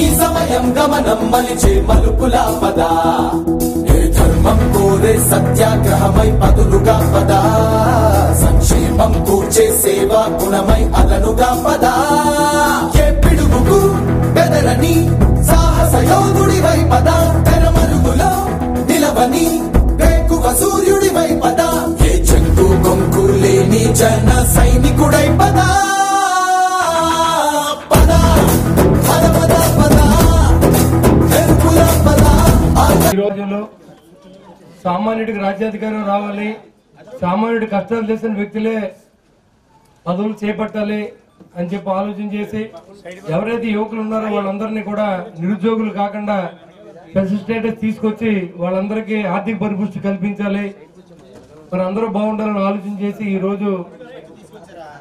ఈ సమయం గమనం మలిచే మలుపులా పదా ఏ ధర్మం కోరే సత్యాగ్రహమై పదులుగా పదా సంక్షేమం కూర్చే సేవా గుణమై అలనుగా పదా ఏ పిడుగుకు బెదరని సాహస యోధుడివై పదా తెరమరుగులో నిలవని వేకువ సూర్యుడివై పదా ఏ చెంగు కొంకు లేని జన సైనికుడై పదా ఈ రోజుల్లో సామాన్యుడికి రాజ్యాధికారం రావాలి, సామాన్యుడి కష్టాలు చేసిన వ్యక్తులే పదవులు చేపట్టాలి అని చెప్పి ఆలోచన చేసి ఎవరైతే యువకులు ఉన్నారో వాళ్ళందరినీ కూడా నిరుద్యోగులు కాకుండా స్పెషల్ స్టేటస్ తీసుకొచ్చి వాళ్ళందరికీ ఆర్థిక పరిపుష్టి కల్పించాలి, మరి అందరూ బాగుండాలని ఆలోచన చేసి ఈ రోజు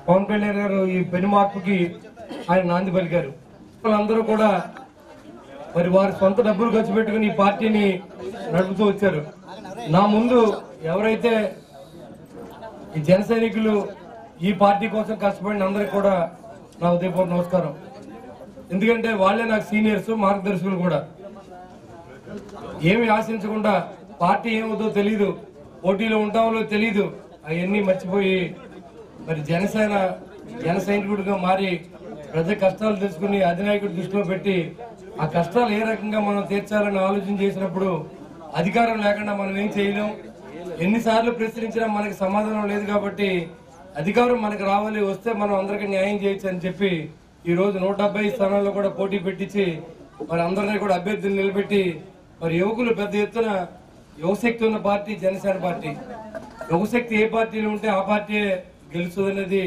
పవన్ కళ్యాణ్ గారు ఈ పెను మార్పుకి ఆయన నాంది పలికారు. వాళ్ళందరూ కూడా మరి వారి సొంత డబ్బులు ఖర్చు పెట్టుకుని ఈ పార్టీని నడుపుతూ వచ్చారు. నా ముందు ఎవరైతే ఈ జన సైనికులు ఈ పార్టీ కోసం కష్టపడిన అందరికి కూడా నా ఉదయపూర్వ నమస్కారం. ఎందుకంటే వాళ్ళే నాకు సీనియర్స్, మార్గదర్శకులు కూడా. ఏమి ఆశించకుండా పార్టీ ఏమవుతుందో తెలీదు, పోటీలో ఉంటామో తెలీదు, అవన్నీ మర్చిపోయి మరి జన సైనికుడిగా మారి ప్రజల కష్టాలు తెలుసుకుని అధినాయకుడి దృష్టిలో పెట్టి ఆ కష్టాలు ఏ రకంగా మనం తీర్చాలని ఆలోచన చేసినప్పుడు అధికారం లేకుండా మనం ఏం చేయలేం. ఎన్నిసార్లు ప్రశ్నించినా మనకి సమాధానం లేదు కాబట్టి అధికారం మనకు రావాలి, వస్తే మనం అందరికీ న్యాయం చేయొచ్చు అని చెప్పి ఈ రోజు 170 స్థానాల్లో కూడా పోటీ పెట్టించి మరి అందరినీ కూడా అభ్యర్థులు నిలబెట్టి మరి యువకులు పెద్ద ఎత్తున యువశక్తి ఉన్న పార్టీ జనసేన పార్టీ. యువశక్తి ఏ పార్టీలో ఉంటే ఆ పార్టీ గెలుస్తుంది అనేది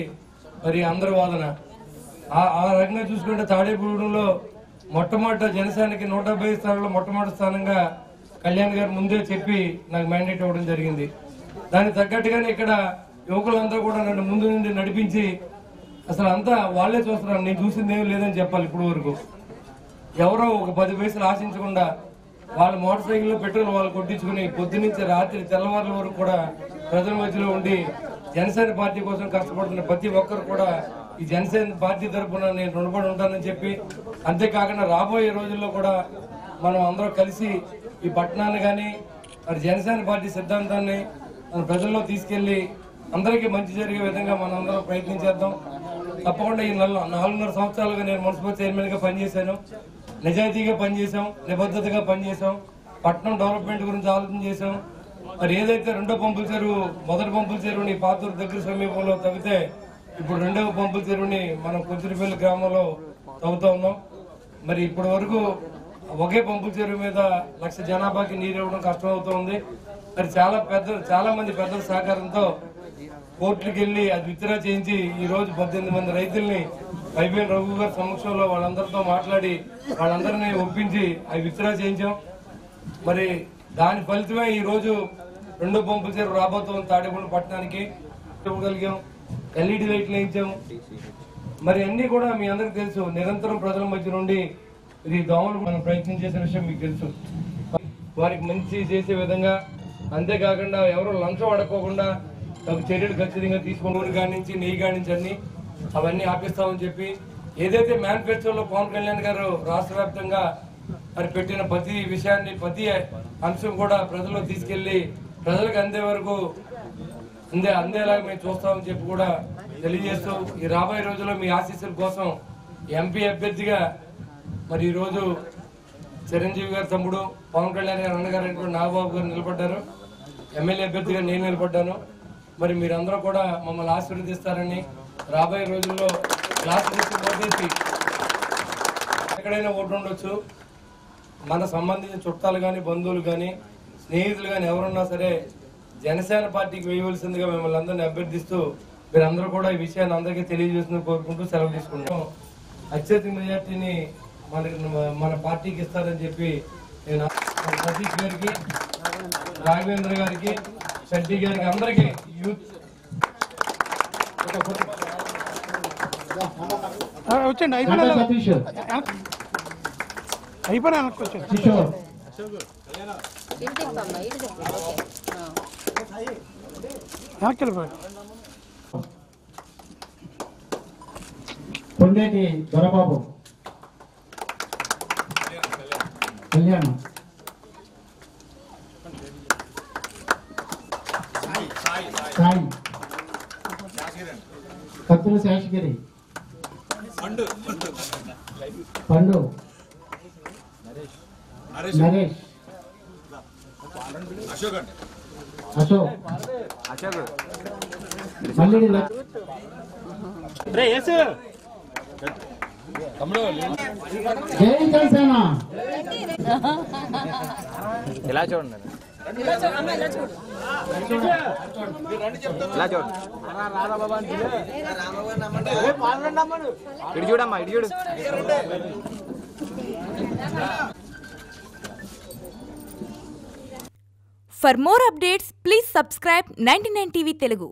మరి అందరి వాదన. ఆ రకంగా చూసుకుంటే తాడేపూడిలో మొట్టమొదటి జనసేనకి 170 స్థానాల్లో మొట్టమొదటి స్థానంగా కళ్యాణ్ గారు ముందే చెప్పి నాకు మ్యాండేట్ ఇవ్వడం జరిగింది. దానికి తగ్గట్టుగానే ఇక్కడ యువకులందరూ కూడా నన్ను ముందు నుండి నడిపించి అసలు అంతా వాళ్లే చూస్తున్నారు, నేను చూసింది ఏం లేదని చెప్పాలి. ఇప్పుడు వరకు ఎవరో ఒక 10 పైసలు ఆశించకుండా వాళ్ళ మోటార్ సైకిల్లో పెట్రోల్ వాళ్ళు కొట్టించుకుని పొద్దునుంచి రాత్రి తెల్లవారుల వరకు కూడా ప్రజల మధ్యలో ఉండి జనసేన పార్టీ కోసం కష్టపడుతున్న ప్రతి ఒక్కరు కూడా ఈ జనసేన పార్టీ తరఫున నేను రుణపడి ఉంటానని చెప్పి, అంతేకాకుండా రాబోయే రోజుల్లో కూడా మనం అందరం కలిసి ఈ పట్టణాన్ని కానీ మరి జనసేన పార్టీ సిద్ధాంతాన్ని మన ప్రజల్లో తీసుకెళ్లి అందరికీ మంచి జరిగే విధంగా మనం అందరం ప్రయత్నించేద్దాం. తప్పకుండా ఈ 4.5 సంవత్సరాలుగా నేను మున్సిపల్ చైర్మన్ గా పనిచేశాను. నిజాయితీగా పనిచేశాం, నిబద్ధతగా పనిచేశాం, పట్టణం డెవలప్మెంట్ గురించి ఆలోచన చేశాం. మరి ఏదైతే రెండో పంపుల చెరువు, మొదటి పంపుల చెరువుని పాతూరు దగ్గర సమీపంలో తవ్వితే ఇప్పుడు రెండవ పంపుల చెరువుని మనం కొంచెంపల్లి గ్రామంలో తవ్వుతా ఉన్నాం. మరి ఇప్పటి వరకు ఒకే పంపుల చెరువు మీద 1,00,000 జనాభాకి నీరు ఇవ్వడం కష్టం అవుతుంది. మరి చాలా మంది పెద్దల సహకారంతో కోర్టులకు వెళ్లి అది విత్డ్రా చేయించి ఈ రోజు 18 మంది రైతుల్ని వైబీఎన్ రఘు గారి సమక్షంలో వాళ్ళందరితో మాట్లాడి వాళ్ళందరినీ ఒప్పించి అవి విత్డ్రా చేయించాం. మరి దాని ఫలితమే ఈ రోజు రెండో పంపుల చెరువు రాబోతుంది తాడేపల్లి పట్టణానికి ఇవ్వగలిగాం. LED లైట్లు వేయించాం. మరి అన్ని కూడా మీ అందరికి తెలుసు. నిరంతరం ప్రజల మధ్య నుండి ఇది దోమలు మనం ప్రయత్నం చేసే విషయం మీకు తెలుసు. వారికి మంచి చేసే విధంగా, అంతేకాకుండా ఎవరు లంచం అడగకుండా తగు చర్యలు ఖచ్చితంగా తీసుకుని కాడి నుంచి నెయ్యి కాడి నుంచి అవన్నీ ఆపిస్తామని చెప్పి ఏదైతే మేనిఫెస్టోలో పవన్ కళ్యాణ్ గారు రాష్ట్ర వ్యాప్తంగా మరి పెట్టిన ప్రతి విషయాన్ని, ప్రతి అంశం కూడా ప్రజల్లో తీసుకెళ్లి ప్రజలకు అందే వరకు అందేలాగా మేము చూస్తామని చెప్పి కూడా తెలియజేస్తూ ఈ రాబోయే రోజుల్లో మీ ఆశీస్సుల కోసం ఎంపీ అభ్యర్థిగా మరి ఈ రోజు చిరంజీవి గారి తమ్ముడు పవన్ కళ్యాణ్ గారు అన్నగారు నాగబాబు గారు నిలబడ్డారు. ఎమ్మెల్యే అభ్యర్థిగా నేను నిలబడ్డాను. మరి మీరందరూ కూడా మమ్మల్ని ఆశీర్వదిస్తారని, రాబోయే రోజుల్లో క్లాస్ ఓటేసి ఎక్కడైనా ఓటు ఉండొచ్చు, మన సంబంధించిన చుట్టాలు కానీ, బంధువులు కానీ, స్నేహితులు కానీ ఎవరున్నా సరే జనసేన పార్టీకి వేయవలసిందిగా మిమ్మల్ని అందరినీ అభ్యర్థిస్తూ మీరందరూ కూడా ఈ విషయాన్ని అందరికీ తెలియజేస్తుందని కోరుకుంటూ సెలవు తీసుకుంటాం. అత్యధిక మెజార్టీని మన పార్టీకి ఇస్తారని చెప్పి నేను సతీష్ గారికి, రాఘవేంద్ర గారికి, శెట్టి గారికి, అందరికీ యూత్ వచ్చండి కొండేటి దొరబాబు, కళ్యాణ్, సాయి, కత్తుల శేషగిరి, పండు, నరేష్, అశోక్, మల్లిడి జై జనసేన. ఇలా చూడండి, ఇలా చూడండి, ఇటు చూడమ్మా, ఇటు చూడు. For more updates, please subscribe 99 TV Telugu.